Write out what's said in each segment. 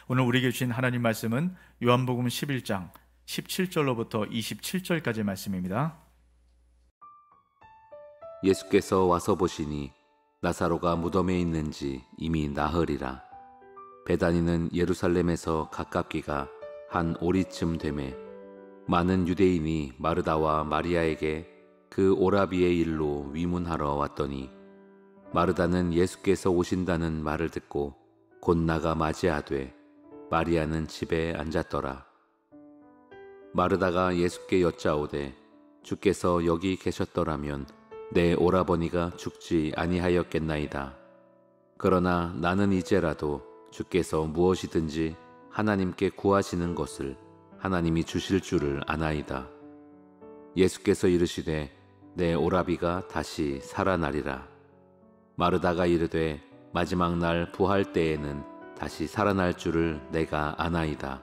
오늘 우리에게 주신 하나님 말씀은 요한복음 11장 17절로부터 27절까지의 말씀입니다. 예수께서 와서 보시니 나사로가 무덤에 있는지 이미 나흘이라. 베다니는 예루살렘에서 가깝기가 한 오리쯤 되매 많은 유대인이 마르다와 마리아에게 그 오라비의 일로 위문하러 왔더니 마르다는 예수께서 오신다는 말을 듣고 곧 나가 맞이하되 마리아는 집에 앉았더라. 마르다가 예수께 여짜오되 주께서 여기 계셨더라면 내 오라버니가 죽지 아니하였겠나이다. 그러나 나는 이제라도 주께서 무엇이든지 하나님께 구하시는 것을 하나님이 주실 줄을 아나이다. 예수께서 이르시되 내 오라비가 다시 살아나리라. 마르다가 이르되 마지막 날 부활 때에는 다시 살아날 줄을 내가 아나이다.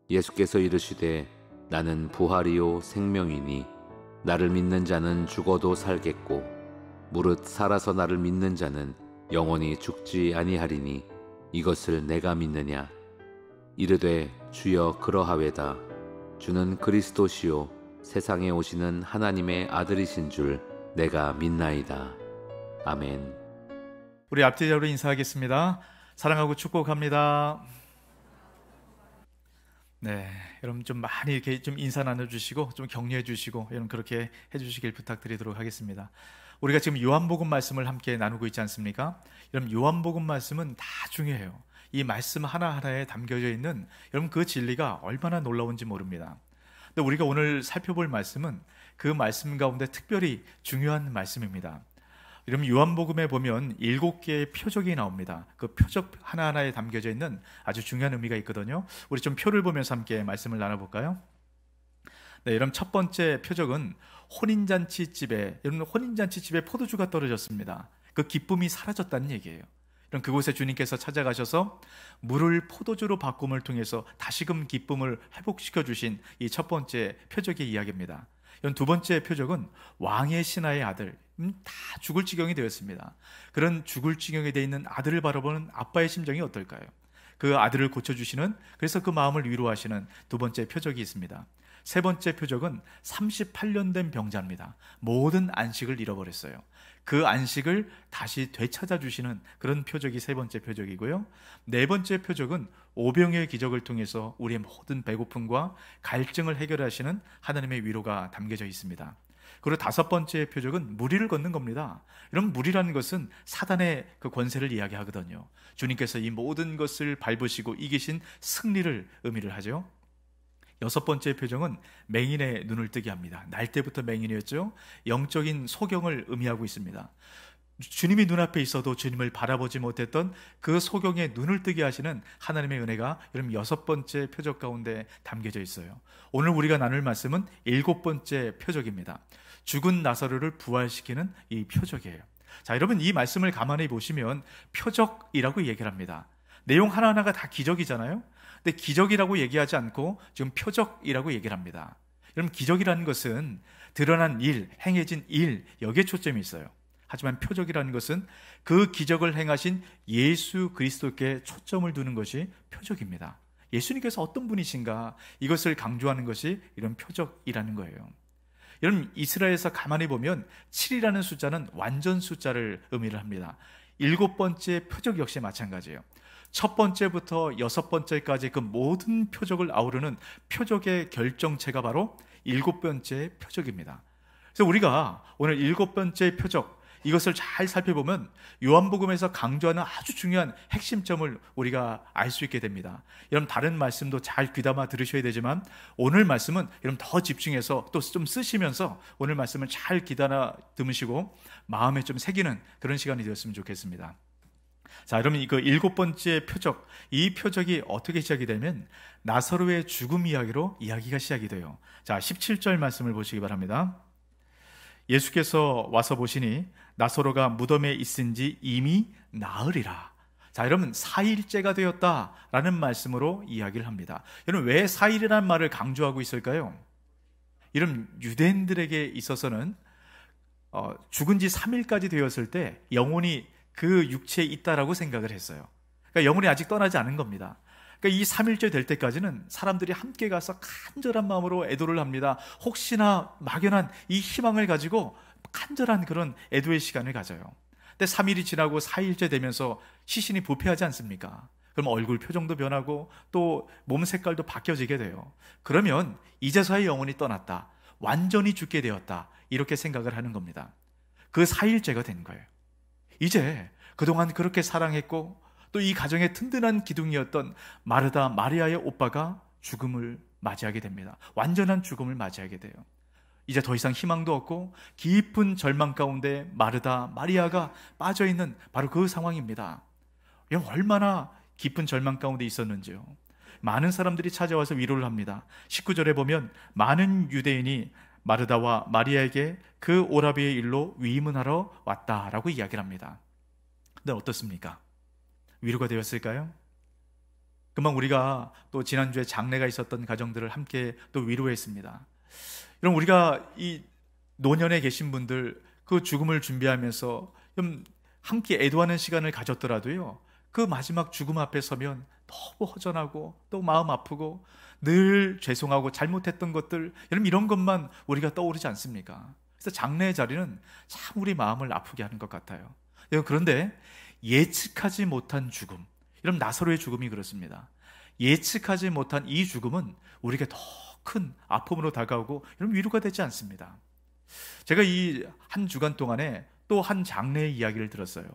예수께서 이르시되 나는 부활이요 생명이니 나를 믿는 자는 죽어도 살겠고 무릇 살아서 나를 믿는 자는 영원히 죽지 아니하리니 이것을 내가 믿느냐. 이르되 주여 그러하외다. 주는 그리스도시요 세상에 오시는 하나님의 아들이신 줄 내가 믿나이다. 아멘. 우리 앞뒤적으로 인사하겠습니다. 사랑하고 축복합니다. 네, 여러분 좀 많이 이렇게 좀 인사 나눠주시고 좀 격려해 주시고 여러분 그렇게 해주시길 부탁드리도록 하겠습니다. 우리가 지금 요한복음 말씀을 함께 나누고 있지 않습니까? 여러분 요한복음 말씀은 다 중요해요. 이 말씀 하나하나에 담겨져 있는 여러분 그 진리가 얼마나 놀라운지 모릅니다. 근데 우리가 오늘 살펴볼 말씀은 그 말씀 가운데 특별히 중요한 말씀입니다. 여러분 요한복음에 보면 7개의 표적이 나옵니다. 그 표적 하나하나에 담겨져 있는 아주 중요한 의미가 있거든요. 우리 좀 표를 보면서 함께 말씀을 나눠볼까요? 네, 여러분 첫 번째 표적은 혼인잔치집에, 여러분 혼인잔치집에 포도주가 떨어졌습니다. 그 기쁨이 사라졌다는 얘기예요. 그럼 그곳에 주님께서 찾아가셔서 물을 포도주로 바꿈을 통해서 다시금 기쁨을 회복시켜 주신 이 첫 번째 표적의 이야기입니다. 두 번째 표적은 왕의 신하의 아들, 다 죽을 지경이 되었습니다. 그런 죽을 지경이 되어 있는 아들을 바라보는 아빠의 심정이 어떨까요? 그 아들을 고쳐주시는, 그래서 그 마음을 위로하시는 두 번째 표적이 있습니다. 세 번째 표적은 38년 된 병자입니다. 모든 안식을 잃어버렸어요. 그 안식을 다시 되찾아주시는 그런 표적이 세 번째 표적이고요. 네 번째 표적은 오병의 기적을 통해서 우리의 모든 배고픔과 갈증을 해결하시는 하나님의 위로가 담겨져 있습니다. 그리고 다섯 번째 표적은 무리를 걷는 겁니다. 이런 무리라는 것은 사단의 그 권세를 이야기하거든요. 주님께서 이 모든 것을 밟으시고 이기신 승리를 의미를 하죠. 여섯 번째 표적은 맹인의 눈을 뜨게 합니다. 날 때부터 맹인이었죠. 영적인 소경을 의미하고 있습니다. 주님이 눈앞에 있어도 주님을 바라보지 못했던 그 소경의 눈을 뜨게 하시는 하나님의 은혜가 여러분 여섯 번째 표적 가운데 담겨져 있어요. 오늘 우리가 나눌 말씀은 일곱 번째 표적입니다. 죽은 나사로를 부활시키는 이 표적이에요. 자, 여러분 이 말씀을 가만히 보시면 표적이라고 얘기를 합니다. 내용 하나하나가 다 기적이잖아요. 근데 기적이라고 얘기하지 않고 지금 표적이라고 얘기를 합니다. 여러분 기적이라는 것은 드러난 일, 행해진 일, 여기에 초점이 있어요. 하지만 표적이라는 것은 그 기적을 행하신 예수 그리스도께 초점을 두는 것이 표적입니다. 예수님께서 어떤 분이신가, 이것을 강조하는 것이 이런 표적이라는 거예요. 여러분 이스라엘에서 가만히 보면 7이라는 숫자는 완전 숫자를 의미를 합니다. 일곱 번째 표적 역시 마찬가지예요. 첫 번째부터 여섯 번째까지 그 모든 표적을 아우르는 표적의 결정체가 바로 일곱 번째 표적입니다. 그래서 우리가 오늘 일곱 번째 표적, 이것을 잘 살펴보면 요한복음에서 강조하는 아주 중요한 핵심점을 우리가 알 수 있게 됩니다. 여러분 다른 말씀도 잘 귀담아 들으셔야 되지만 오늘 말씀은 여러분 더 집중해서 또 좀 쓰시면서 오늘 말씀을 잘 귀담아 들으시고 마음에 좀 새기는 그런 시간이 되었으면 좋겠습니다. 자, 여러분 이거 일곱 번째 표적, 이 표적이 어떻게 시작이 되면 나사로의 죽음 이야기로 이야기가 시작이 돼요. 자, 17절 말씀을 보시기 바랍니다. 예수께서 와서 보시니 나사로가 무덤에 있은지 이미 나으리라. 자, 여러분 4일째가 되었다라는 말씀으로 이야기를 합니다. 여러분 왜 4일이라는 말을 강조하고 있을까요? 이런 유대인들에게 있어서는 죽은 지 3일까지 되었을 때 영혼이 그 육체에 있다라고 생각을 했어요. 그러니까 영혼이 아직 떠나지 않은 겁니다. 그러니까 이 3일째 될 때까지는 사람들이 함께 가서 간절한 마음으로 애도를 합니다. 혹시나 막연한 이 희망을 가지고 간절한 그런 애도의 시간을 가져요. 근데 3일이 지나고 4일째 되면서 시신이 부패하지 않습니까? 그럼 얼굴 표정도 변하고 또 몸 색깔도 바뀌어지게 돼요. 그러면 이제서야 영혼이 떠났다, 완전히 죽게 되었다, 이렇게 생각을 하는 겁니다. 그 4일째가 된 거예요. 이제 그동안 그렇게 사랑했고 또 이 가정의 든든한 기둥이었던 마르다 마리아의 오빠가 죽음을 맞이하게 됩니다. 완전한 죽음을 맞이하게 돼요. 이제 더 이상 희망도 없고 깊은 절망 가운데 마르다 마리아가 빠져있는 바로 그 상황입니다. 얼마나 깊은 절망 가운데 있었는지요. 많은 사람들이 찾아와서 위로를 합니다. 19절에 보면 많은 유대인이 마르다와 마리아에게 그 오라비의 일로 위임하러 왔다라고 이야기를 합니다. 근데 어떻습니까? 위로가 되었을까요? 금방 우리가 또 지난주에 장례가 있었던 가정들을 함께 또 위로했습니다. 그럼 우리가 이 노년에 계신 분들 그 죽음을 준비하면서 좀 함께 애도하는 시간을 가졌더라도요, 그 마지막 죽음 앞에 서면 너무 허전하고 또 마음 아프고 늘 죄송하고 잘못했던 것들, 여러분 이런 것만 우리가 떠오르지 않습니까? 그래서 장례의 자리는 참 우리 마음을 아프게 하는 것 같아요. 그런데 예측하지 못한 죽음, 여러분 나사로의 죽음이 그렇습니다. 예측하지 못한 이 죽음은 우리에게 더 큰 아픔으로 다가오고 여러분 위로가 되지 않습니다. 제가 이 한 주간 동안에 또 한 장례의 이야기를 들었어요.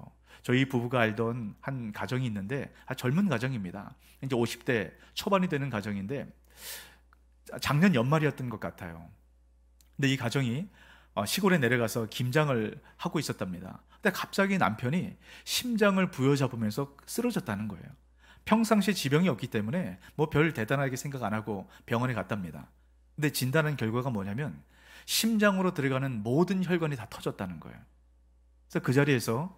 저희 부부가 알던 한 가정이 있는데 젊은 가정입니다. 이제 50대 초반이 되는 가정인데 작년 연말이었던 것 같아요. 근데 이 가정이 시골에 내려가서 김장을 하고 있었답니다. 근데 갑자기 남편이 심장을 부여잡으면서 쓰러졌다는 거예요. 평상시에 지병이 없기 때문에 뭐 별 대단하게 생각 안 하고 병원에 갔답니다. 근데 진단한 결과가 뭐냐면 심장으로 들어가는 모든 혈관이 다 터졌다는 거예요. 그래서 그 자리에서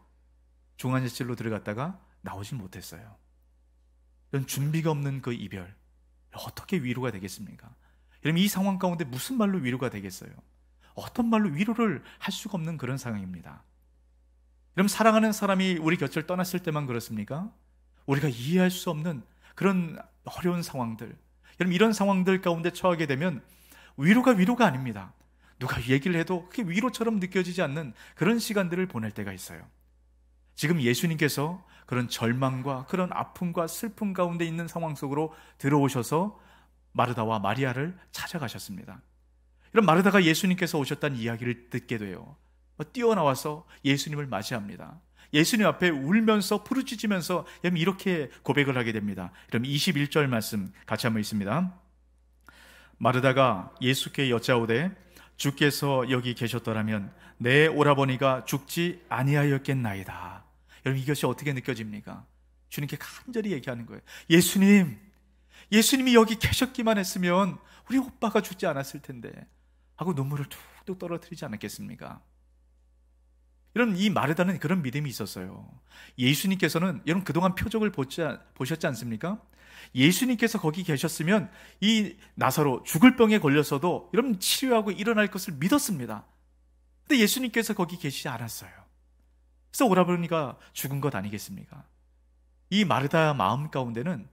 중환자실로 들어갔다가 나오진 못했어요. 이런 준비가 없는 그 이별, 어떻게 위로가 되겠습니까? 여러분 이 상황 가운데 무슨 말로 위로가 되겠어요? 어떤 말로 위로를 할 수가 없는 그런 상황입니다. 여러분 사랑하는 사람이 우리 곁을 떠났을 때만 그렇습니까? 우리가 이해할 수 없는 그런 어려운 상황들, 여러분 이런 상황들 가운데 처하게 되면 위로가 아닙니다. 누가 얘기를 해도 그게 위로처럼 느껴지지 않는 그런 시간들을 보낼 때가 있어요. 지금 예수님께서 그런 절망과 그런 아픔과 슬픔 가운데 있는 상황 속으로 들어오셔서 마르다와 마리아를 찾아가셨습니다. 이런 마르다가 예수님께서 오셨다는 이야기를 듣게 돼요. 뛰어나와서 예수님을 맞이합니다. 예수님 앞에 울면서 부르짖으면서 이렇게 고백을 하게 됩니다. 그럼 21절 말씀 같이 한번 읽습니다. 마르다가 예수께 여짜오되 주께서 여기 계셨더라면 내 오라버니가 죽지 아니하였겠나이다. 여러분 이것이 어떻게 느껴집니까? 주님께 간절히 얘기하는 거예요. 예수님이 여기 계셨기만 했으면 우리 오빠가 죽지 않았을 텐데 하고 눈물을 툭툭 떨어뜨리지 않았겠습니까? 여러분 이 마르다는 그런 믿음이 있었어요. 예수님께서는 여러분 그동안 표적을 보셨지 않습니까? 예수님께서 거기 계셨으면 이 나사로 죽을 병에 걸렸어도 여러분 치료하고 일어날 것을 믿었습니다. 근데 예수님께서 거기 계시지 않았어요. 그래서 오라버니가 죽은 것 아니겠습니까? 이 마르다 마음 가운데는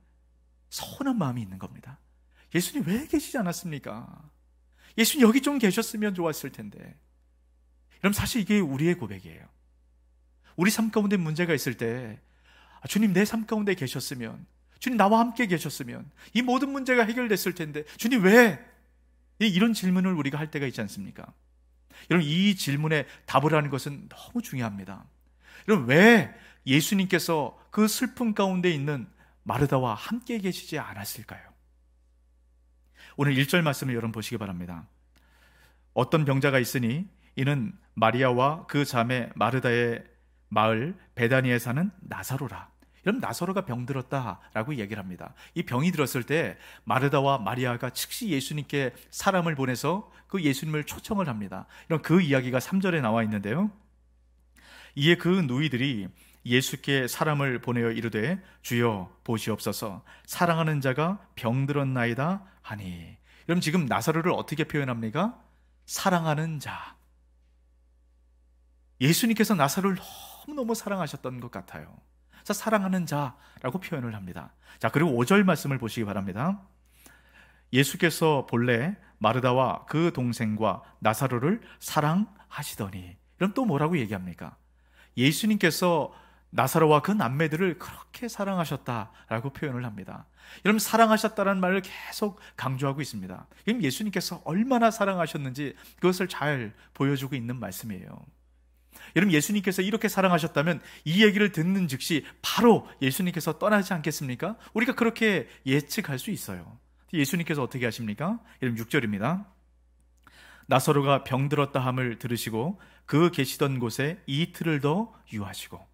서운한 마음이 있는 겁니다. 예수님 왜 계시지 않았습니까? 예수님 여기 좀 계셨으면 좋았을 텐데. 여러분 사실 이게 우리의 고백이에요. 우리 삶 가운데 문제가 있을 때 주님 내 삶 가운데 계셨으면, 주님 나와 함께 계셨으면 이 모든 문제가 해결됐을 텐데 주님 왜? 이런 질문을 우리가 할 때가 있지 않습니까? 여러분 이 질문에 답을 하는 것은 너무 중요합니다. 여러분 왜 예수님께서 그 슬픔 가운데 있는 마르다와 함께 계시지 않았을까요? 오늘 1절 말씀을 여러분 보시기 바랍니다. 어떤 병자가 있으니 이는 마리아와 그 자매 마르다의 마을 베다니에 사는 나사로라. 여러분 나사로가 병들었다라고 얘기를 합니다. 이 병이 들었을 때 마르다와 마리아가 즉시 예수님께 사람을 보내서 그 예수님을 초청을 합니다. 이런 그 이야기가 3절에 나와 있는데요. 이에 그 누이들이 예수께 사람을 보내어 이르되 주여 보시옵소서 사랑하는 자가 병들었나이다 하니. 여러분 지금 나사로를 어떻게 표현합니까? 사랑하는 자. 예수님께서 나사로를 너무너무 사랑하셨던 것 같아요. 자, 사랑하는 자라고 표현을 합니다. 자, 그리고 5절 말씀을 보시기 바랍니다. 예수께서 본래 마르다와 그 동생과 나사로를 사랑하시더니, 그럼 또 뭐라고 얘기합니까? 예수님께서 나사로와 그 남매들을 그렇게 사랑하셨다라고 표현을 합니다. 여러분, 사랑하셨다는 말을 계속 강조하고 있습니다. 그럼 예수님께서 얼마나 사랑하셨는지 그것을 잘 보여주고 있는 말씀이에요. 여러분, 예수님께서 이렇게 사랑하셨다면 이 얘기를 듣는 즉시 바로 예수님께서 떠나지 않겠습니까? 우리가 그렇게 예측할 수 있어요. 예수님께서 어떻게 하십니까? 여러분, 6절입니다. 나사로가 병들었다 함을 들으시고 그 계시던 곳에 이틀을 더 유하시고.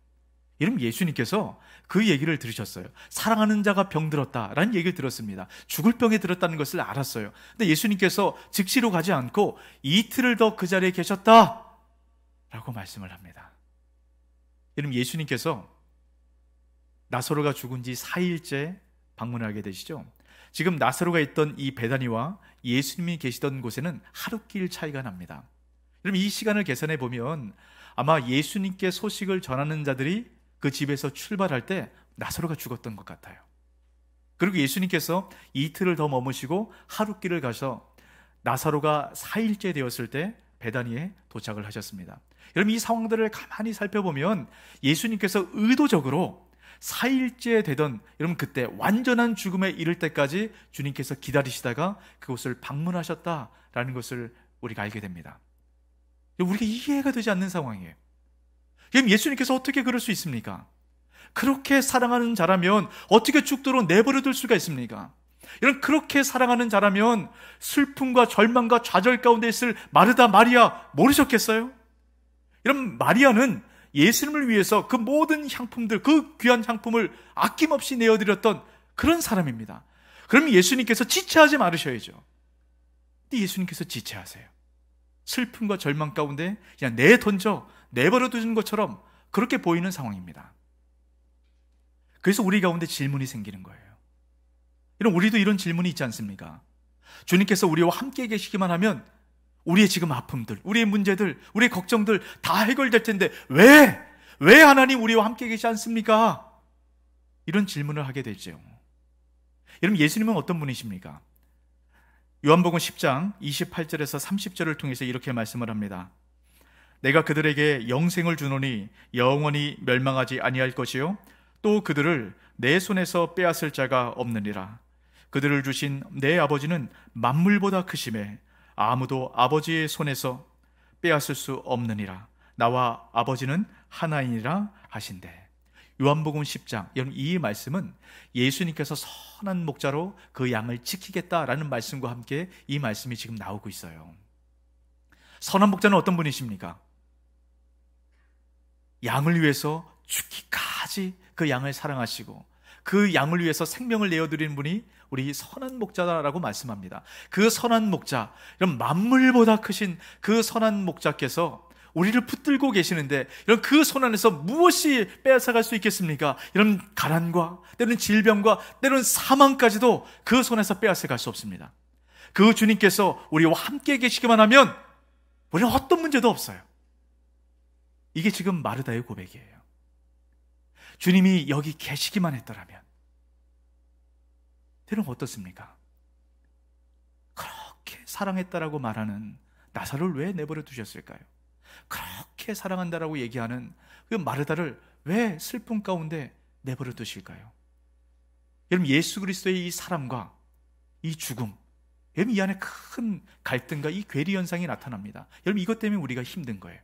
여러분, 예수님께서 그 얘기를 들으셨어요. 사랑하는 자가 병들었다라는 얘기를 들었습니다. 죽을 병에 들었다는 것을 알았어요. 근데 예수님께서 즉시로 가지 않고 이틀을 더 그 자리에 계셨다라고 말씀을 합니다. 여러분, 예수님께서 나사로가 죽은 지 4일째 방문하게 되시죠. 지금 나사로가 있던 이 베다니와 예수님이 계시던 곳에는 하루길 차이가 납니다. 여러분, 이 시간을 계산해 보면 아마 예수님께 소식을 전하는 자들이 그 집에서 출발할 때 나사로가 죽었던 것 같아요. 그리고 예수님께서 이틀을 더 머무시고 하루길을 가서 나사로가 4일째 되었을 때 베다니에 도착을 하셨습니다. 여러분, 이 상황들을 가만히 살펴보면 예수님께서 의도적으로 4일째 되던, 여러분, 그때 완전한 죽음에 이를 때까지 주님께서 기다리시다가 그곳을 방문하셨다라는 것을 우리가 알게 됩니다. 우리가 이해가 되지 않는 상황이에요. 그럼 예수님께서 어떻게 그럴 수 있습니까? 그렇게 사랑하는 자라면 어떻게 죽도록 내버려둘 수가 있습니까? 여러분, 그렇게 사랑하는 자라면 슬픔과 절망과 좌절 가운데 있을 마르다, 마리아 모르셨겠어요? 여러분, 마리아는 예수님을 위해서 그 모든 향품들, 그 귀한 향품을 아낌없이 내어드렸던 그런 사람입니다. 그럼 예수님께서 지체하지 말으셔야죠. 근데 예수님께서 지체하세요. 슬픔과 절망 가운데 그냥 내버려 두는 것처럼 그렇게 보이는 상황입니다. 그래서 우리 가운데 질문이 생기는 거예요. 우리도 이런 질문이 있지 않습니까? 주님께서 우리와 함께 계시기만 하면 우리의 지금 아픔들, 우리의 문제들, 우리의 걱정들 다 해결될 텐데 왜 하나님 우리와 함께 계시지 않습니까? 이런 질문을 하게 되죠. 여러분, 예수님은 어떤 분이십니까? 요한복음 10장 28절에서 30절을 통해서 이렇게 말씀을 합니다. 내가 그들에게 영생을 주노니 영원히 멸망하지 아니할 것이요 또 그들을 내 손에서 빼앗을 자가 없느니라. 그들을 주신 내 아버지는 만물보다 크심에 아무도 아버지의 손에서 빼앗을 수 없느니라. 나와 아버지는 하나이니라 하신대. 요한복음 10장, 여러분, 이 말씀은 예수님께서 선한 목자로 그 양을 지키겠다라는 말씀과 함께 이 말씀이 지금 나오고 있어요. 선한 목자는 어떤 분이십니까? 양을 위해서 죽기까지 그 양을 사랑하시고 그 양을 위해서 생명을 내어드리는 분이 우리 선한 목자라고 말씀합니다. 그 선한 목자, 이런 만물보다 크신 그 선한 목자께서 우리를 붙들고 계시는데, 이런 그 손 안에서 무엇이 빼앗아갈 수 있겠습니까? 이런 가난과 때로는 질병과 때로는 사망까지도 그 손에서 빼앗아갈 수 없습니다. 그 주님께서 우리와 함께 계시기만 하면 우리는 어떤 문제도 없어요. 이게 지금 마르다의 고백이에요. 주님이 여기 계시기만 했더라면 때로는 어떻습니까? 그렇게 사랑했다라고 말하는 나사로를 왜 내버려 두셨을까요? 그렇게 사랑한다라고 얘기하는 그 마르다를 왜 슬픔 가운데 내버려 두실까요? 여러분, 예수 그리스도의 이 사랑과 이 죽음, 여러분, 이 안에 큰 갈등과 이 괴리 현상이 나타납니다. 여러분, 이것 때문에 우리가 힘든 거예요.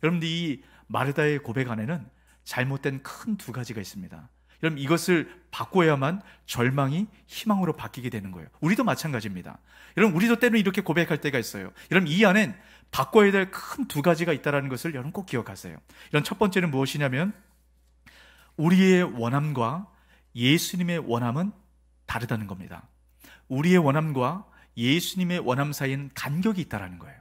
여러분들, 이 마르다의 고백 안에는 잘못된 큰 두 가지가 있습니다. 여러분, 이것을 바꿔야만 절망이 희망으로 바뀌게 되는 거예요. 우리도 마찬가지입니다. 여러분, 우리도 때로는 이렇게 고백할 때가 있어요. 여러분, 이 안엔 바꿔야 될 큰 두 가지가 있다는 것을 여러분 꼭 기억하세요. 이런 첫 번째는 무엇이냐면, 우리의 원함과 예수님의 원함은 다르다는 겁니다. 우리의 원함과 예수님의 원함 사이에는 간격이 있다는 거예요.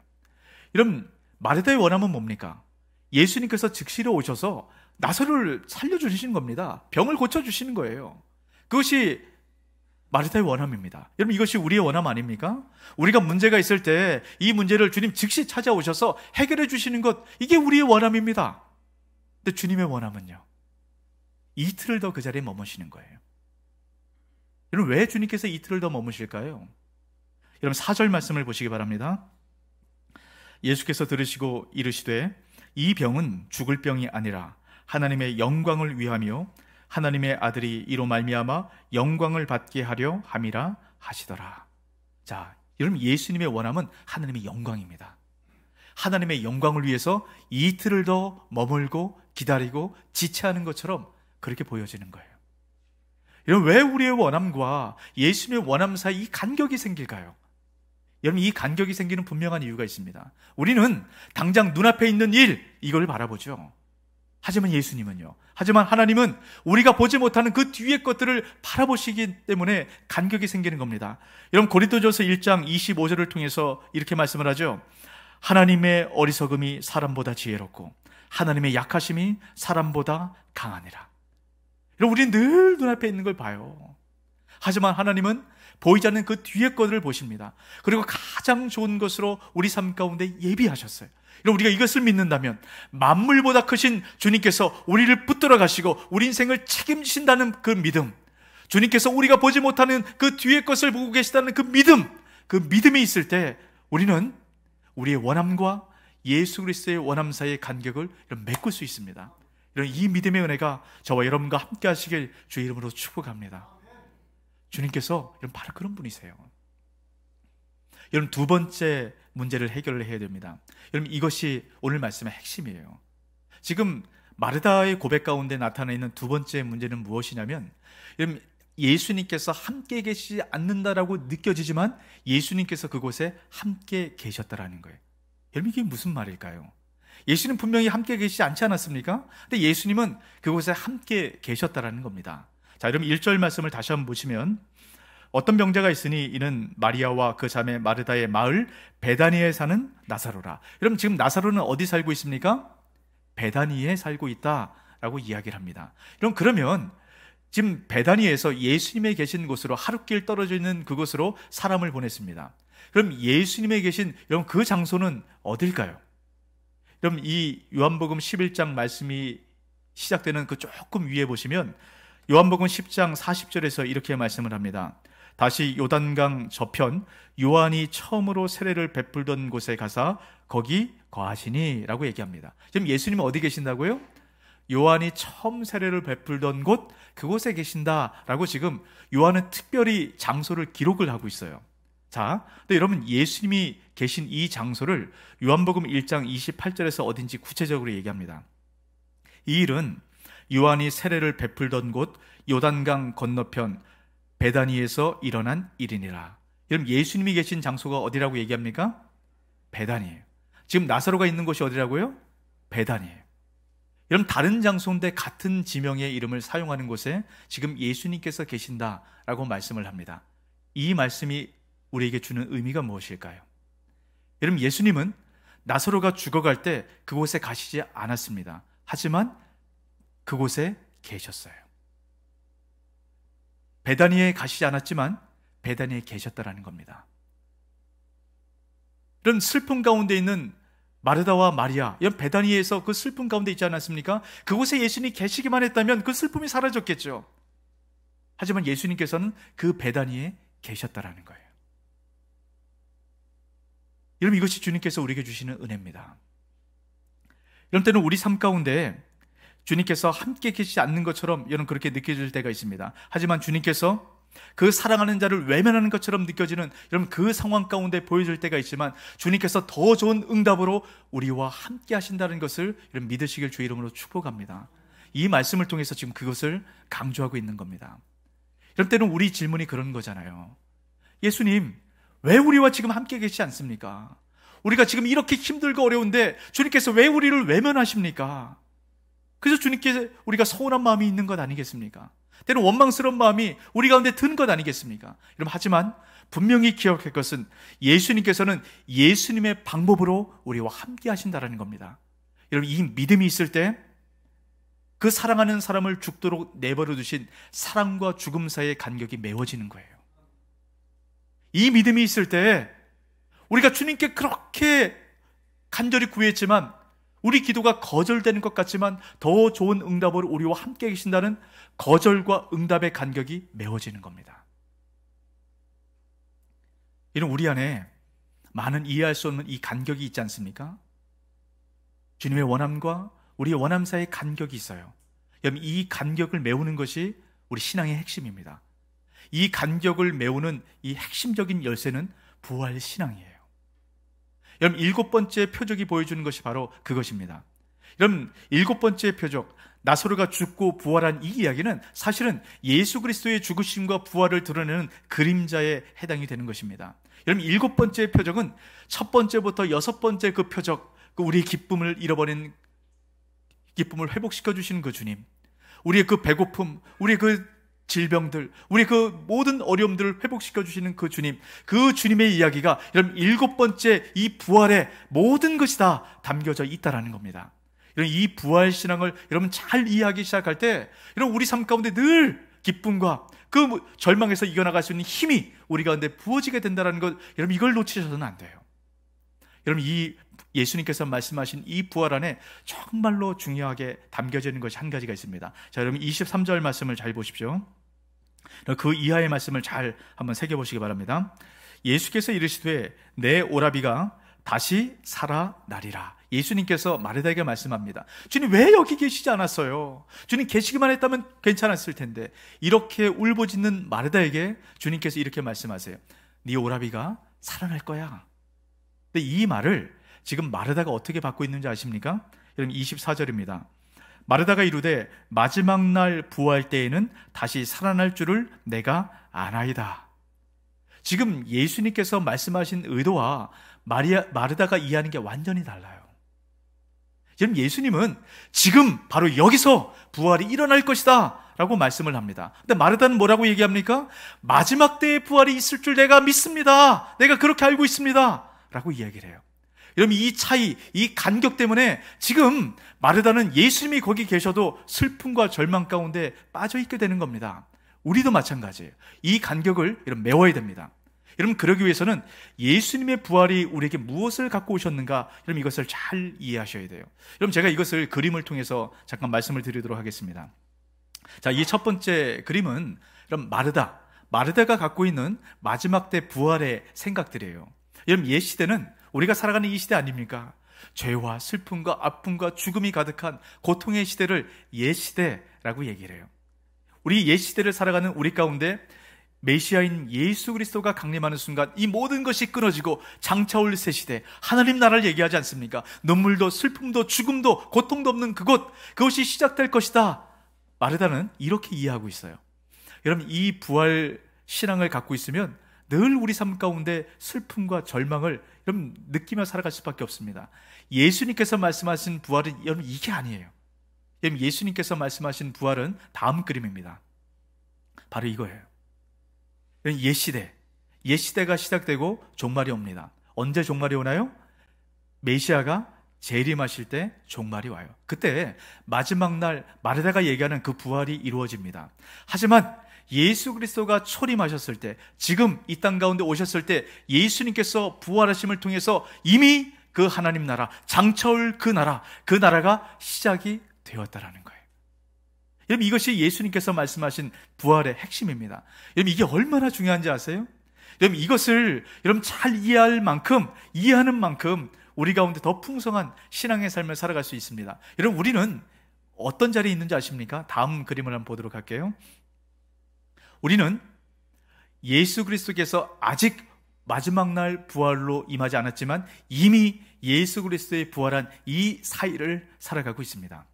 여러분, 마르다의 원함은 뭡니까? 예수님께서 즉시로 오셔서 나사로를 살려주시는 겁니다. 병을 고쳐주시는 거예요. 그것이 마르다의 원함입니다. 여러분, 이것이 우리의 원함 아닙니까? 우리가 문제가 있을 때 이 문제를 주님 즉시 찾아오셔서 해결해 주시는 것, 이게 우리의 원함입니다. 근데 주님의 원함은요, 이틀을 더 그 자리에 머무시는 거예요. 여러분, 왜 주님께서 이틀을 더 머무실까요? 여러분, 4절 말씀을 보시기 바랍니다. 예수께서 들으시고 이르시되 이 병은 죽을 병이 아니라 하나님의 영광을 위하며 하나님의 아들이 이로 말미암아 영광을 받게 하려 함이라 하시더라. 자, 여러분, 예수님의 원함은 하나님의 영광입니다. 하나님의 영광을 위해서 이틀을 더 머물고 기다리고 지체하는 것처럼 그렇게 보여지는 거예요. 여러분, 왜 우리의 원함과 예수님의 원함 사이 이 간격이 생길까요? 여러분, 이 간격이 생기는 분명한 이유가 있습니다. 우리는 당장 눈앞에 있는 일, 이걸 바라보죠. 하지만 예수님은요, 하지만 하나님은 우리가 보지 못하는 그 뒤의 것들을 바라보시기 때문에 간격이 생기는 겁니다. 여러분, 고린도전서 1장 25절을 통해서 이렇게 말씀을 하죠. 하나님의 어리석음이 사람보다 지혜롭고 하나님의 약하심이 사람보다 강하니라. 여러분, 우리는 늘 눈앞에 있는 걸 봐요. 하지만 하나님은 보이지 않는 그 뒤의 것들을 보십니다. 그리고 가장 좋은 것으로 우리 삶 가운데 예비하셨어요. 여러분, 우리가 이것을 믿는다면 만물보다 크신 주님께서 우리를 붙들어 가시고 우리 인생을 책임지신다는 그 믿음, 주님께서 우리가 보지 못하는 그 뒤의 것을 보고 계시다는 그 믿음, 그 믿음이 있을 때 우리는 우리의 원함과 예수 그리스도의 원함 사이의 간격을 메꿀 수 있습니다. 이런 이 믿음의 은혜가 저와 여러분과 함께 하시길 주의 이름으로 축복합니다. 주님께서 바로 그런 분이세요. 여러분, 두 번째 문제를 해결을 해야 됩니다. 여러분, 이것이 오늘 말씀의 핵심이에요. 지금 마르다의 고백 가운데 나타나 있는 두 번째 문제는 무엇이냐면, 여러분, 예수님께서 함께 계시지 않는다라고 느껴지지만 예수님께서 그곳에 함께 계셨다라는 거예요. 여러분, 이게 무슨 말일까요? 예수님 분명히 함께 계시지 않지 않았습니까? 근데 예수님은 그곳에 함께 계셨다라는 겁니다. 자, 여러분, 1절 말씀을 다시 한번 보시면, 어떤 병자가 있으니 이는 마리아와 그 자매 마르다의 마을 베다니에 사는 나사로라. 여러분, 지금 나사로는 어디 살고 있습니까? 베다니에 살고 있다라고 이야기를 합니다. 여러분, 그러면 지금 베다니에서 예수님이 계신 곳으로 하룻길 떨어져 있는 그곳으로 사람을 보냈습니다. 그럼 예수님이 계신 여러분 그 장소는 어딜까요? 여러분, 이 요한복음 11장 말씀이 시작되는 그 조금 위에 보시면 요한복음 10장 40절에서 이렇게 말씀을 합니다. 다시 요단강 저편 요한이 처음으로 세례를 베풀던 곳에 가서 거기 거하시니 라고 얘기합니다. 지금 예수님은 어디 계신다고요? 요한이 처음 세례를 베풀던 곳, 그곳에 계신다라고 지금 요한은 특별히 장소를 기록을 하고 있어요. 자, 근데 여러분, 예수님이 계신 이 장소를 요한복음 1장 28절에서 어딘지 구체적으로 얘기합니다. 이 일은 요한이 세례를 베풀던 곳 요단강 건너편 베다니에서 일어난 일이니라. 여러분, 예수님이 계신 장소가 어디라고 얘기합니까? 베다니예요. 지금 나사로가 있는 곳이 어디라고요? 베다니예요. 여러분, 다른 장소인데 같은 지명의 이름을 사용하는 곳에 지금 예수님께서 계신다라고 말씀을 합니다. 이 말씀이 우리에게 주는 의미가 무엇일까요? 여러분, 예수님은 나사로가 죽어갈 때 그곳에 가시지 않았습니다. 하지만 그곳에 계셨어요. 베다니에 가시지 않았지만 베다니에 계셨다라는 겁니다. 이런 슬픔 가운데 있는 마르다와 마리아, 이런 베다니에서 그 슬픔 가운데 있지 않았습니까? 그곳에 예수님이 계시기만 했다면 그 슬픔이 사라졌겠죠. 하지만 예수님께서는 그 베다니에 계셨다라는 거예요. 여러분, 이것이 주님께서 우리에게 주시는 은혜입니다. 이런 때는 우리 삶 가운데 주님께서 함께 계시지 않는 것처럼 여러분 그렇게 느껴질 때가 있습니다. 하지만 주님께서 그 사랑하는 자를 외면하는 것처럼 느껴지는 여러분 그 상황 가운데 보여질 때가 있지만 주님께서 더 좋은 응답으로 우리와 함께 하신다는 것을 여러분 믿으시길 주의 이름으로 축복합니다. 이 말씀을 통해서 지금 그것을 강조하고 있는 겁니다. 이런 때는 우리 질문이 그런 거잖아요. 예수님, 왜 우리와 지금 함께 계시지 않습니까? 우리가 지금 이렇게 힘들고 어려운데 주님께서 왜 우리를 외면하십니까? 그래서 주님께 우리가 서운한 마음이 있는 것 아니겠습니까? 때는 원망스러운 마음이 우리 가운데 든 것 아니겠습니까? 여러분, 하지만 분명히 기억할 것은 예수님께서는 예수님의 방법으로 우리와 함께 하신다는 겁니다. 여러분, 이 믿음이 있을 때 그 사랑하는 사람을 죽도록 내버려 두신 사랑과 죽음 사이의 간격이 메워지는 거예요. 이 믿음이 있을 때 우리가 주님께 그렇게 간절히 구했지만 우리 기도가 거절되는 것 같지만 더 좋은 응답으로 우리와 함께 계신다는 거절과 응답의 간격이 메워지는 겁니다. 이런 우리 안에 많은 이해할 수 없는 이 간격이 있지 않습니까? 주님의 원함과 우리의 원함 사이의 간격이 있어요. 여러분, 이 간격을 메우는 것이 우리 신앙의 핵심입니다. 이 간격을 메우는 이 핵심적인 열쇠는 부활 신앙이에요. 여러분, 7번째 표적이 보여주는 것이 바로 그것입니다. 여러분, 7번째 표적, 나사로가 죽고 부활한 이 이야기는 사실은 예수 그리스도의 죽으심과 부활을 드러내는 그림자에 해당이 되는 것입니다. 여러분, 7번째 표적은 첫 번째부터 6번째 그 표적, 그 우리의 기쁨을 잃어버린 기쁨을 회복시켜 주시는 그 주님, 우리의 그 배고픔, 우리의 그 질병들, 우리의 그 모든 어려움들을 회복시켜 주시는 그 주님, 그 주님의 이야기가 여러분 7번째 이 부활의 모든 것이 다 담겨져 있다라는 겁니다. 여러분, 이 부활 신앙을 여러분 잘 이해하기 시작할 때 여러분 우리 삶 가운데 늘 기쁨과 그 절망에서 이겨나갈 수 있는 힘이 우리 가운데 부어지게 된다는 것, 여러분 이걸 놓치셔서는 안 돼요. 여러분, 이 예수님께서 말씀하신 이 부활 안에 정말로 중요하게 담겨져 있는 것이 한 가지가 있습니다. 자, 여러분 23절 말씀을 잘 보십시오. 그 이하의 말씀을 잘 한번 새겨보시기 바랍니다. 예수께서 이르시되 내 오라비가 다시 살아나리라. 예수님께서 마르다에게 말씀합니다. 주님, 왜 여기 계시지 않았어요? 주님 계시기만 했다면 괜찮았을 텐데. 이렇게 울부짖는 마르다에게 주님께서 이렇게 말씀하세요. 네 오라비가 살아날 거야. 근데 이 말을 지금 마르다가 어떻게 받고 있는지 아십니까? 여러분 24절입니다. 마르다가 이르되 마지막 날 부활 때에는 다시 살아날 줄을 내가 아나이다. 지금 예수님께서 말씀하신 의도와 마르다가 이해하는 게 완전히 달라요. 지금 예수님은 지금 바로 여기서 부활이 일어날 것이다 라고 말씀을 합니다. 근데 마르다는 뭐라고 얘기합니까? 마지막 때의 부활이 있을 줄 내가 믿습니다. 내가 그렇게 알고 있습니다 라고 이야기를 해요. 여러분, 이 차이, 이 간격 때문에 지금 마르다는 예수님이 거기 계셔도 슬픔과 절망 가운데 빠져 있게 되는 겁니다. 우리도 마찬가지예요. 이 간격을 여러분 메워야 됩니다. 여러분, 그러기 위해서는 예수님의 부활이 우리에게 무엇을 갖고 오셨는가, 여러분 이것을 잘 이해하셔야 돼요. 여러분, 제가 이것을 그림을 통해서 잠깐 말씀을 드리도록 하겠습니다. 자, 이 첫 번째 그림은 여러분 마르다가 갖고 있는 마지막 때 부활의 생각들이에요. 여러분, 옛 시대는 우리가 살아가는 이 시대 아닙니까? 죄와 슬픔과 아픔과 죽음이 가득한 고통의 시대를 옛 시대라고 얘기를 해요. 우리 옛 시대를 살아가는 우리 가운데 메시아인 예수 그리스도가 강림하는 순간 이 모든 것이 끊어지고 장차올 새 시대, 하나님 나라를 얘기하지 않습니까? 눈물도 슬픔도 죽음도 고통도 없는 그것이 시작될 것이다. 마르다는 이렇게 이해하고 있어요. 여러분, 이 부활 신앙을 갖고 있으면 늘 우리 삶 가운데 슬픔과 절망을 여러분 느끼며 살아갈 수밖에 없습니다. 예수님께서 말씀하신 부활은 여러분 이게 아니에요. 여러분, 예수님께서 말씀하신 부활은 다음 그림입니다. 바로 이거예요. 옛 시대가 시작되고 종말이 옵니다. 언제 종말이 오나요? 메시아가 재림하실 때 종말이 와요. 그때 마지막 날 마르다가 얘기하는 그 부활이 이루어집니다. 하지만 예수 그리스도가 초림하셨을 때, 지금 이 땅 가운데 오셨을 때 예수님께서 부활하심을 통해서 이미 그 하나님 나라, 장차올 그 나라가 시작이 되었다라는 거예요. 여러분, 이것이 예수님께서 말씀하신 부활의 핵심입니다. 여러분, 이게 얼마나 중요한지 아세요? 여러분, 이것을 여러분 잘 이해하는 만큼 우리 가운데 더 풍성한 신앙의 삶을 살아갈 수 있습니다. 여러분, 우리는 어떤 자리에 있는지 아십니까? 다음 그림을 한번 보도록 할게요. 우리는 예수 그리스도께서 아직 마지막 날 부활로 임하지 않았지만 이미 예수 그리스도의 부활한 이 사이를 살아가고 있습니다.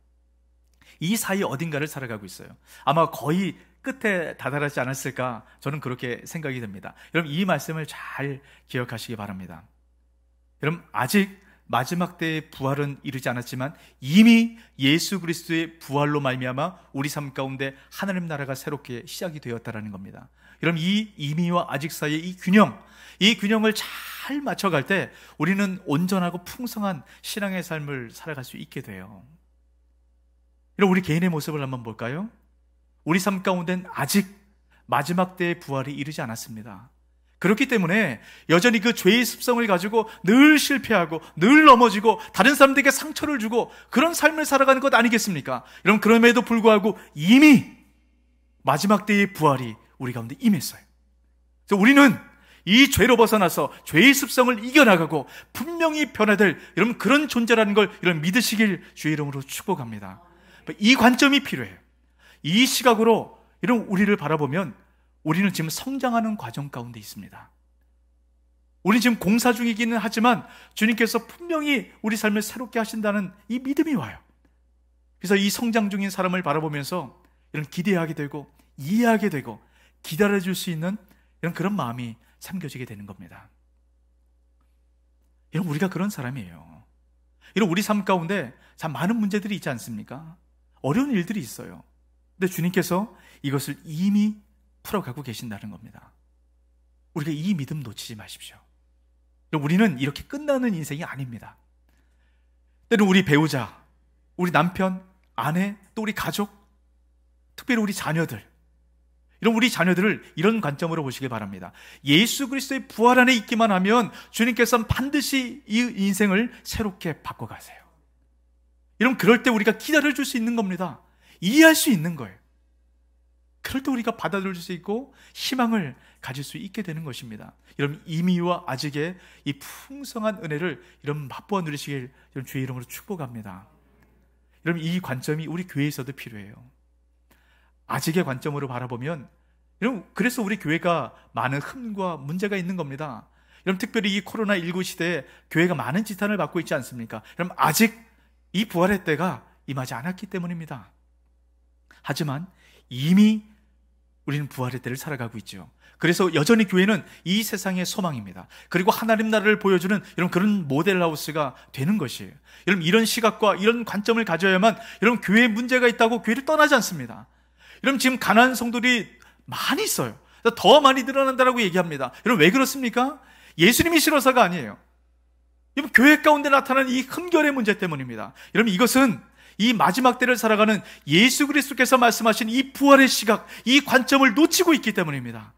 이 사이 어딘가를 살아가고 있어요. 아마 거의 끝에 다다르지 않았을까, 저는 그렇게 생각이 됩니다. 여러분, 이 말씀을 잘 기억하시기 바랍니다. 여러분, 아직 마지막 때의 부활은 이르지 않았지만 이미 예수 그리스도의 부활로 말미암아 우리 삶 가운데 하나님 나라가 새롭게 시작이 되었다라는 겁니다. 여러분, 이 이미와 아직 사이의 이 균형을 잘 맞춰갈 때 우리는 온전하고 풍성한 신앙의 삶을 살아갈 수 있게 돼요. 여러분, 우리 개인의 모습을 한번 볼까요? 우리 삶 가운데는 아직 마지막 때의 부활이 이르지 않았습니다. 그렇기 때문에 여전히 그 죄의 습성을 가지고 늘 실패하고 늘 넘어지고 다른 사람들에게 상처를 주고 그런 삶을 살아가는 것 아니겠습니까? 여러분, 그럼에도 불구하고 이미 마지막 때의 부활이 우리 가운데 임했어요. 그래서 우리는 이 죄로 벗어나서 죄의 습성을 이겨나가고 분명히 변화될 여러분 그런 존재라는 걸 여러분 믿으시길 주의 이름으로 축복합니다. 이 관점이 필요해요. 이 시각으로 여러분 우리를 바라보면 우리는 지금 성장하는 과정 가운데 있습니다. 우리 지금 공사 중이기는 하지만 주님께서 분명히 우리 삶을 새롭게 하신다는 이 믿음이 와요. 그래서 이 성장 중인 사람을 바라보면서 이런 기대하게 되고 이해하게 되고 기다려줄 수 있는 이런 그런 마음이 삼겨지게 되는 겁니다. 이런 우리가 그런 사람이에요. 이런 우리 삶 가운데 참 많은 문제들이 있지 않습니까? 어려운 일들이 있어요. 근데 주님께서 이것을 이미 풀어가고 계신다는 겁니다. 우리가 이 믿음 놓치지 마십시오. 우리는 이렇게 끝나는 인생이 아닙니다. 때로는 우리 배우자, 우리 남편, 아내, 또 우리 가족, 특별히 우리 자녀들, 이런 우리 자녀들을 이런 관점으로 보시기 바랍니다. 예수 그리스도의 부활 안에 있기만 하면 주님께서는 반드시 이 인생을 새롭게 바꿔가세요. 이런 그럴 때 우리가 기다려줄 수 있는 겁니다. 이해할 수 있는 거예요. 그럴 때 우리가 받아들일 수 있고 희망을 가질 수 있게 되는 것입니다. 여러분, 이미와 아직의 이 풍성한 은혜를 여러분 맛보아 누리시길 여러분 주의 이름으로 축복합니다. 여러분, 이 관점이 우리 교회에서도 필요해요. 아직의 관점으로 바라보면 여러분, 그래서 우리 교회가 많은 흠과 문제가 있는 겁니다. 여러분, 특별히 이 코로나19 시대에 교회가 많은 지탄을 받고 있지 않습니까? 여러분, 아직 이 부활의 때가 임하지 않았기 때문입니다. 하지만 이미 우리는 부활의 때를 살아가고 있죠. 그래서 여전히 교회는 이 세상의 소망입니다. 그리고 하나님 나라를 보여주는 이런 그런 모델하우스가 되는 것이에요. 여러분, 이런 시각과 이런 관점을 가져야만 여러분 교회에 문제가 있다고 교회를 떠나지 않습니다. 여러분, 지금 가난한 성도들이 많이 있어요. 더 많이 늘어난다고 얘기합니다. 여러분, 왜 그렇습니까? 예수님이 싫어서가 아니에요. 여러분, 교회 가운데 나타나는 이 흠결의 문제 때문입니다. 여러분, 이것은 이 마지막 때를 살아가는 예수 그리스도께서 말씀하신 이 부활의 시각, 이 관점을 놓치고 있기 때문입니다.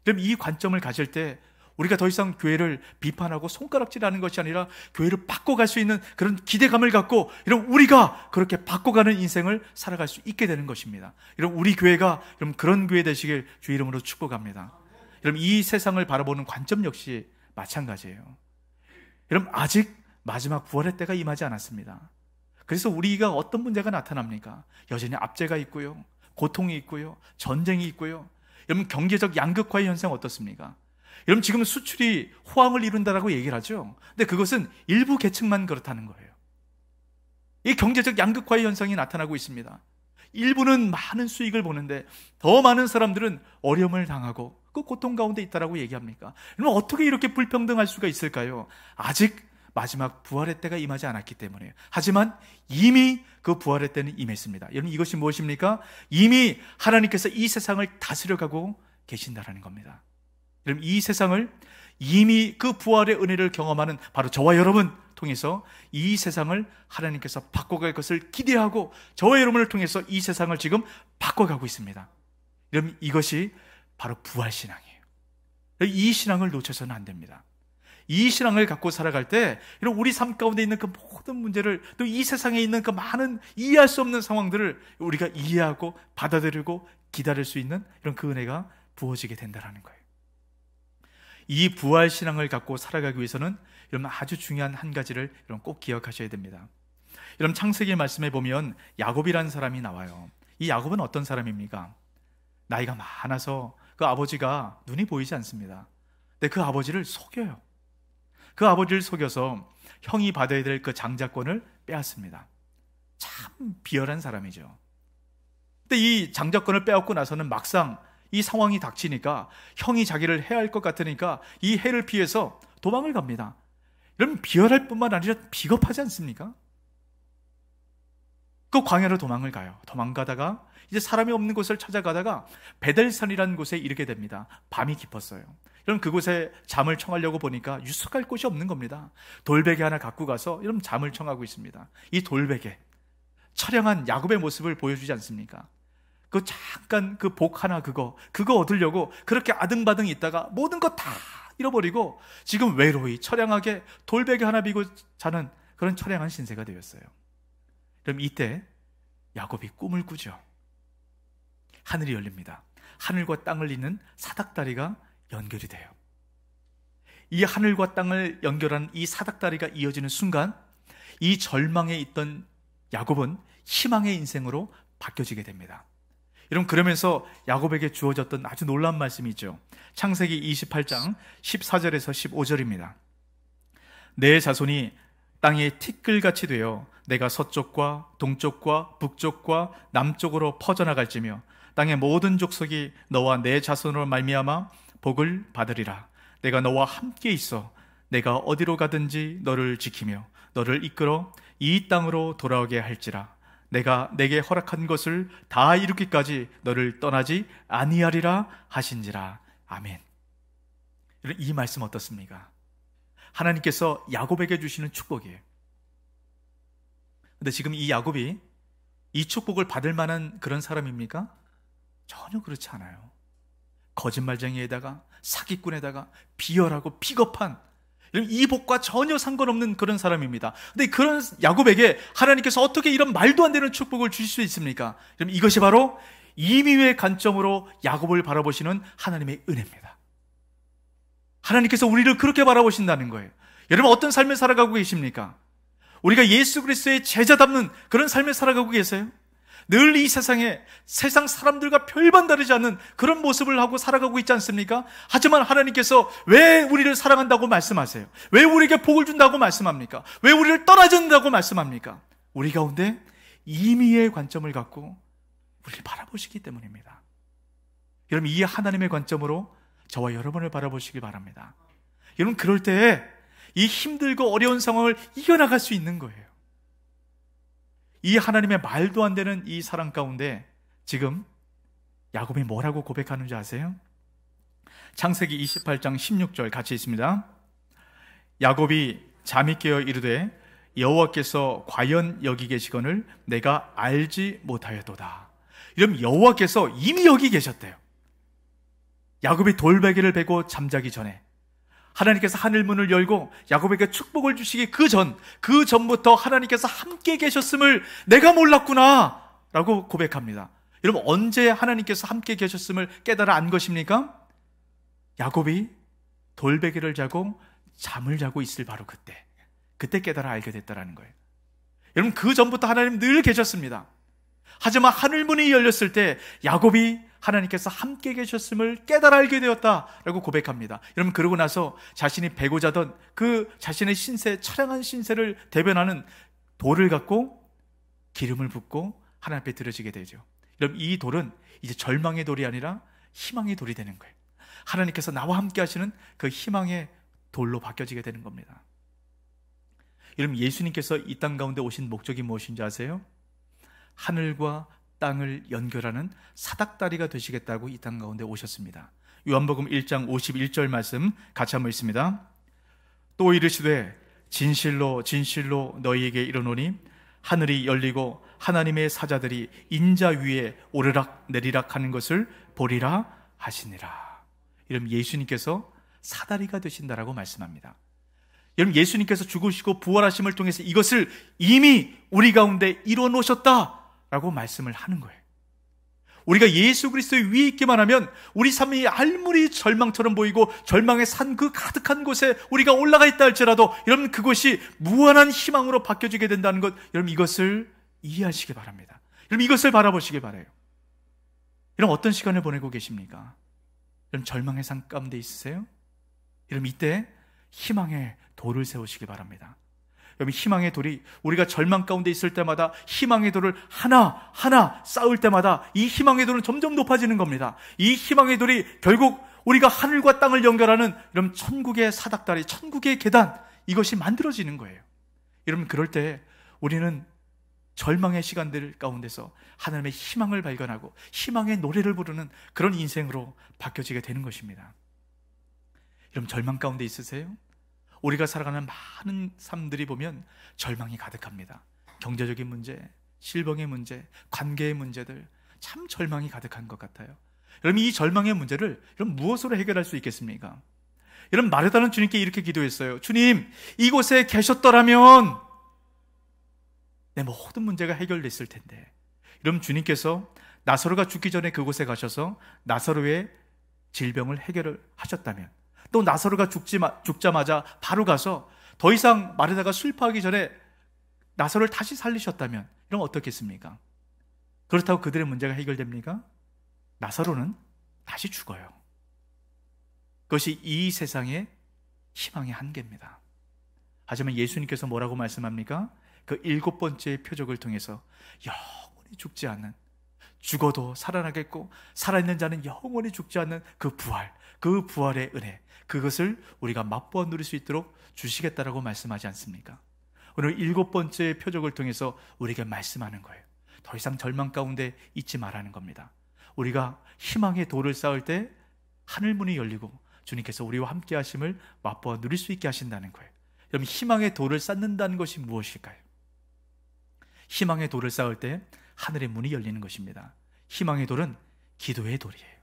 여러분, 이 관점을 가질 때 우리가 더 이상 교회를 비판하고 손가락질하는 것이 아니라 교회를 바꿔갈 수 있는 그런 기대감을 갖고 이런 우리가 그렇게 바꿔가는 인생을 살아갈 수 있게 되는 것입니다. 여러분, 우리 교회가 여러분 그런 교회 되시길 주의 이름으로 축복합니다. 여러분, 이 세상을 바라보는 관점 역시 마찬가지예요. 여러분, 아직 마지막 부활의 때가 임하지 않았습니다. 그래서 우리가 어떤 문제가 나타납니까? 여전히 압제가 있고요, 고통이 있고요, 전쟁이 있고요. 여러분, 경제적 양극화의 현상 어떻습니까? 여러분, 지금 수출이 호황을 이룬다라고 얘기를 하죠. 근데 그것은 일부 계층만 그렇다는 거예요. 이 경제적 양극화의 현상이 나타나고 있습니다. 일부는 많은 수익을 보는데 더 많은 사람들은 어려움을 당하고 그 고통 가운데 있다라고 얘기합니까? 그럼 어떻게 이렇게 불평등할 수가 있을까요? 아직 마지막 부활의 때가 임하지 않았기 때문에요. 하지만 이미 그 부활의 때는 임했습니다. 여러분, 이것이 무엇입니까? 이미 하나님께서 이 세상을 다스려가고 계신다라는 겁니다. 여러분, 이 세상을 이미 그 부활의 은혜를 경험하는 바로 저와 여러분 통해서 이 세상을 하나님께서 바꿔갈 것을 기대하고 저와 여러분을 통해서 이 세상을 지금 바꿔가고 있습니다. 여러분, 이것이 바로 부활신앙이에요. 이 신앙을 놓쳐서는 안 됩니다. 이 신앙을 갖고 살아갈 때 이런 우리 삶 가운데 있는 그 모든 문제를, 또 이 세상에 있는 그 많은 이해할 수 없는 상황들을 우리가 이해하고 받아들이고 기다릴 수 있는 이런 그 은혜가 부어지게 된다는 거예요. 이 부활 신앙을 갖고 살아가기 위해서는 여러분 아주 중요한 한 가지를 여러분 꼭 기억하셔야 됩니다. 여러분, 창세기 말씀에 보면 야곱이라는 사람이 나와요. 이 야곱은 어떤 사람입니까? 나이가 많아서 그 아버지가 눈이 보이지 않습니다. 근데 그 아버지를 속여요. 그 아버지를 속여서 형이 받아야 될 그 장자권을 빼앗습니다. 참 비열한 사람이죠. 근데 이 장자권을 빼앗고 나서는 막상 이 상황이 닥치니까 형이 자기를 해할 것 같으니까 이 해를 피해서 도망을 갑니다. 여러분, 비열할 뿐만 아니라 비겁하지 않습니까? 그 광야로 도망을 가요. 도망가다가 이제 사람이 없는 곳을 찾아가다가 베델산이라는 곳에 이르게 됩니다. 밤이 깊었어요. 여러분, 그곳에 잠을 청하려고 보니까 유숙할 곳이 없는 겁니다. 돌베개 하나 갖고 가서 여러분 잠을 청하고 있습니다. 이 돌베개, 처량한 야곱의 모습을 보여주지 않습니까? 그 잠깐 그 복 하나 그거 얻으려고 그렇게 아등바등 있다가 모든 거 다 잃어버리고 지금 외로이 처량하게 돌베개 하나 비고 자는 그런 처량한 신세가 되었어요. 그럼 이때 야곱이 꿈을 꾸죠. 하늘이 열립니다. 하늘과 땅을 잇는 사닥다리가 연결이 돼요. 이 하늘과 땅을 연결한 이 사닥다리가 이어지는 순간 이 절망에 있던 야곱은 희망의 인생으로 바뀌어지게 됩니다. 여러분, 그러면서 야곱에게 주어졌던 아주 놀라운 말씀이 있죠. 창세기 28장 14절에서 15절입니다. 내 자손이 땅의 티끌같이 되어 내가 서쪽과 동쪽과 북쪽과 남쪽으로 퍼져나갈지며 땅의 모든 족속이 너와 내 자손으로 말미암아 복을 받으리라. 내가 너와 함께 있어 내가 어디로 가든지 너를 지키며 너를 이끌어 이 땅으로 돌아오게 할지라. 내가 내게 허락한 것을 다 이루기까지 너를 떠나지 아니하리라 하신지라. 아멘. 이 말씀 어떻습니까? 하나님께서 야곱에게 주시는 축복이에요. 근데 지금 이 야곱이 이 축복을 받을 만한 그런 사람입니까? 전혀 그렇지 않아요. 거짓말쟁이에다가 사기꾼에다가 비열하고 비겁한 이 복과 전혀 상관없는 그런 사람입니다. 근데 그런 야곱에게 하나님께서 어떻게 이런 말도 안 되는 축복을 주실 수 있습니까? 그럼 이것이 바로 임의의 관점으로 야곱을 바라보시는 하나님의 은혜입니다. 하나님께서 우리를 그렇게 바라보신다는 거예요. 여러분, 어떤 삶을 살아가고 계십니까? 우리가 예수 그리스도의 제자답는 그런 삶을 살아가고 계세요? 늘 이 세상에 세상 사람들과 별반 다르지 않는 그런 모습을 하고 살아가고 있지 않습니까? 하지만 하나님께서 왜 우리를 사랑한다고 말씀하세요? 왜 우리에게 복을 준다고 말씀합니까? 왜 우리를 떠나준다고 말씀합니까? 우리 가운데 임의의 관점을 갖고 우리를 바라보시기 때문입니다. 여러분, 이 하나님의 관점으로 저와 여러분을 바라보시기 바랍니다. 여러분, 그럴 때 이 힘들고 어려운 상황을 이겨나갈 수 있는 거예요. 이 하나님의 말도 안 되는 이 사랑 가운데 지금 야곱이 뭐라고 고백하는지 아세요? 창세기 28장 16절 같이 있습니다. 야곱이 잠이 깨어 이르되 여호와께서 과연 여기 계시거늘 내가 알지 못하였도다. 이러면 여호와께서 이미 여기 계셨대요. 야곱이 돌베개를 베고 잠자기 전에 하나님께서 하늘문을 열고 야곱에게 축복을 주시기 그 전부터 하나님께서 함께 계셨음을 내가 몰랐구나 라고 고백합니다. 여러분, 언제 하나님께서 함께 계셨음을 깨달아 안 것입니까? 야곱이 돌베개를 자고 잠을 자고 있을 바로 그때 깨달아 알게 됐다는 거예요. 여러분, 그 전부터 하나님 늘 계셨습니다. 하지만 하늘문이 열렸을 때 야곱이 하나님께서 함께 계셨음을 깨달아 알게 되었다라고 고백합니다. 여러분, 그러고 나서 자신이 베고 자던 그 자신의 신세, 처량한 신세를 대변하는 돌을 갖고 기름을 붓고 하나님 앞에 들어지게 되죠. 여러분, 이 돌은 이제 절망의 돌이 아니라 희망의 돌이 되는 거예요. 하나님께서 나와 함께 하시는 그 희망의 돌로 바뀌어지게 되는 겁니다. 여러분, 예수님께서 이 땅 가운데 오신 목적이 무엇인지 아세요? 하늘과 땅을 연결하는 사닥다리가 되시겠다고 이 땅 가운데 오셨습니다. 요한복음 1장 51절 말씀 같이 한번 읽습니다. 또 이르시되 진실로 진실로 너희에게 이르노니 하늘이 열리고 하나님의 사자들이 인자 위에 오르락 내리락 하는 것을 보리라 하시니라. 이러면 예수님께서 사다리가 되신다라고 말씀합니다. 여러분, 예수님께서 죽으시고 부활하심을 통해서 이것을 이미 우리 가운데 이루어 놓으셨다라고 말씀을 하는 거예요. 우리가 예수 그리스도 위에 있기만 하면 우리 삶이 아무리 절망처럼 보이고 절망의 산 그 가득한 곳에 우리가 올라가 있다 할지라도 여러분, 그것이 무한한 희망으로 바뀌어지게 된다는 것, 여러분, 이것을 이해하시기 바랍니다. 여러분, 이것을 바라보시기 바라요. 여러분, 어떤 시간을 보내고 계십니까? 여러분, 절망의 산 가운데 있으세요? 여러분, 이때 희망의 돌을 세우시기 바랍니다. 여러분, 희망의 돌이 우리가 절망 가운데 있을 때마다 희망의 돌을 하나하나 쌓을 때마다 이 희망의 돌은 점점 높아지는 겁니다. 이 희망의 돌이 결국 우리가 하늘과 땅을 연결하는 여러분 천국의 사닥다리, 천국의 계단, 이것이 만들어지는 거예요. 여러분, 그럴 때 우리는 절망의 시간들 가운데서 하나님의 희망을 발견하고 희망의 노래를 부르는 그런 인생으로 바뀌어지게 되는 것입니다. 여러분, 절망 가운데 있으세요? 우리가 살아가는 많은 삶들이 보면 절망이 가득합니다. 경제적인 문제, 실병의 문제, 관계의 문제들, 참 절망이 가득한 것 같아요. 여러분, 이 절망의 문제를 여러분 무엇으로 해결할 수 있겠습니까? 여러분, 마르다는 주님께 이렇게 기도했어요. 주님, 이곳에 계셨더라면 내 모든 문제가 해결됐을 텐데. 여러분, 주님께서 나사로가 죽기 전에 그곳에 가셔서 나사로의 질병을 해결을 하셨다면, 또 나사로가 죽자마자 바로 가서 더 이상 마르다가 슬퍼하기 전에 나사로를 다시 살리셨다면, 이러면 어떻겠습니까? 그렇다고 그들의 문제가 해결됩니까? 나사로는 다시 죽어요. 그것이 이 세상의 희망의 한계입니다. 하지만 예수님께서 뭐라고 말씀합니까? 그 7번째 표적을 통해서 영원히 죽지 않는, 죽어도 살아나겠고 살아있는 자는 영원히 죽지 않는 그 부활, 그 부활의 은혜, 그것을 우리가 맛보아 누릴 수 있도록 주시겠다라고 말씀하지 않습니까? 오늘 7번째 표적을 통해서 우리에게 말씀하는 거예요. 더 이상 절망 가운데 있지 말라는 겁니다. 우리가 희망의 도를 쌓을 때 하늘문이 열리고 주님께서 우리와 함께 하심을 맛보아 누릴 수 있게 하신다는 거예요. 여러분, 희망의 도를 쌓는다는 것이 무엇일까요? 희망의 도를 쌓을 때 하늘의 문이 열리는 것입니다. 희망의 돌은 기도의 돌이에요.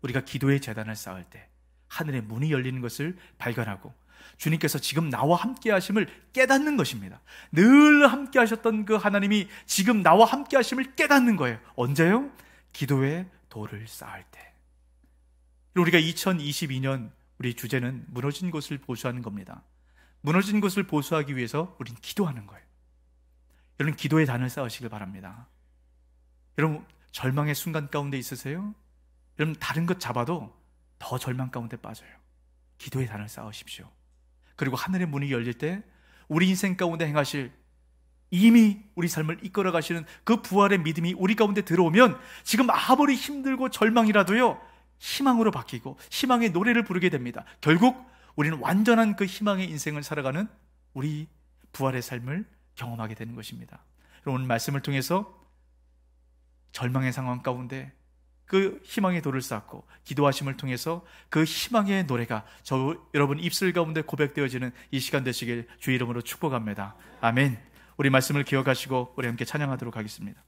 우리가 기도의 재단을 쌓을 때 하늘의 문이 열리는 것을 발견하고 주님께서 지금 나와 함께 하심을 깨닫는 것입니다. 늘 함께 하셨던 그 하나님이 지금 나와 함께 하심을 깨닫는 거예요. 언제요? 기도의 돌을 쌓을 때. 우리가 2022년 우리 주제는 무너진 곳을 보수하는 겁니다. 무너진 곳을 보수하기 위해서 우린 기도하는 거예요. 여러분, 기도의 단을 쌓으시길 바랍니다. 여러분, 절망의 순간 가운데 있으세요? 여러분, 다른 것 잡아도 더 절망 가운데 빠져요. 기도의 단을 쌓으십시오. 그리고 하늘의 문이 열릴 때 우리 인생 가운데 행하실, 이미 우리 삶을 이끌어 가시는 그 부활의 믿음이 우리 가운데 들어오면 지금 아무리 힘들고 절망이라도요, 희망으로 바뀌고 희망의 노래를 부르게 됩니다. 결국 우리는 완전한 그 희망의 인생을 살아가는 우리 부활의 삶을 경험하게 되는 것입니다. 오늘 말씀을 통해서 절망의 상황 가운데 그 희망의 돌을 쌓고 기도하심을 통해서 그 희망의 노래가 여러분 입술 가운데 고백되어지는 이 시간 되시길 주의 이름으로 축복합니다. 아멘. 우리 말씀을 기억하시고 우리 함께 찬양하도록 하겠습니다.